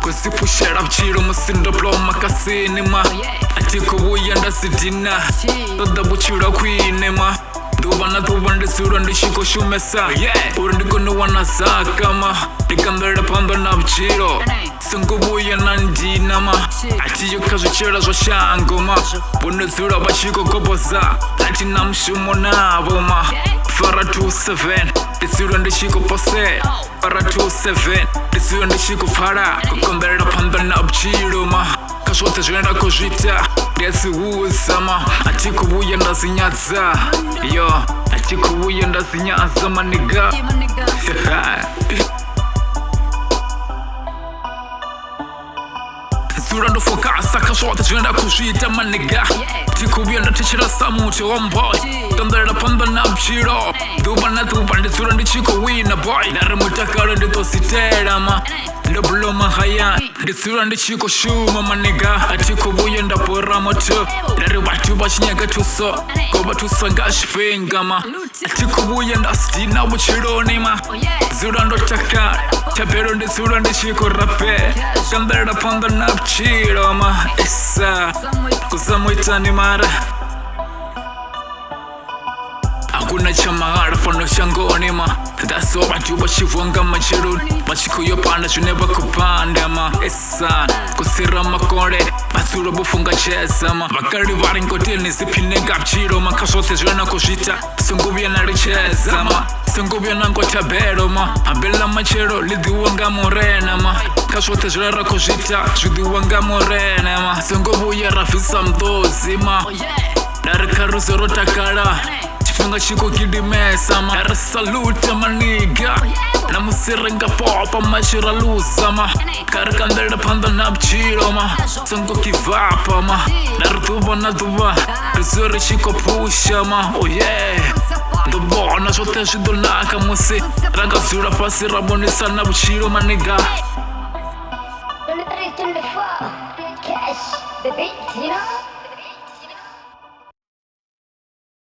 Cause if we share up cheer on my cinder blow my cinema. I take away and that's it dinner. The double chura queen, Emma. Do one the suit on the Shiko Shumesa. Or the gonna wanna Sakama. The camera upon the Nab Chiro. Sangoboy and Andinama. I see you cause the cheras or Shangoma. When the Zura Bashiko Koboza. Latinam Shumona Boma. Fara 27. The suit on the Shiko Pose. Fara 27. The suit on the Shiko Fara. Kumbera upon the Nab Chiro. Kashota Jena Kojita. Yes, who is summer? I take away and that's in Yaza. Yo, I take away and that's in Yaza, my nigga. Surando focus, Kashota Jena Kojita, my nigga. Take away and the teacher Samucho one boy. Thunder upon the Nab Chiro. Do Banatu and the Surandi Chico win a boy. Naramutaka and the Tositerama. The Bloma Haya, the Suran the Chico Shuma, my nigga. I take a boy and a poramoto. Let it back to Bashnaga to so. Go back to Sangash Fingama. I took a boy and a stina with Chironima. Zuran the Chaka, Chaperon the Suran the Chico Rape. Thunder upon the Nab Chiroma. Essa, Kusamuitanimara. Kuna chamara for no shangonima. That's all I do, but she won't get my children. But she could your partner, you never could pandama. Essa, Kusira Makore, Masura Bufunga Chesama. Bakari Waring Kotil is the Pinegap Chiro, Makasho Tejana Koshita, Sungubian Richesama, Sungubian Uncle Taberoma, Abella Machero, Liduanga Morena, Kasho Tejara Koshita, Juduanga Morena, Sungubuya Rafisam Dozima, Narakaruso Takara. Funga Chico Kidimesa, ma salute my nigga. Namusirenga pop, Mashira Luzama. Karakanda upon the Nab Chiroma. Sango Kivapama. Nartuba Natuba. Resuri Chico Pushama. Oh yeah. The born as what she do like a musi. Ragasura Pasira Bonisa Nab Chiroma nigga. Cash, the beat, you know?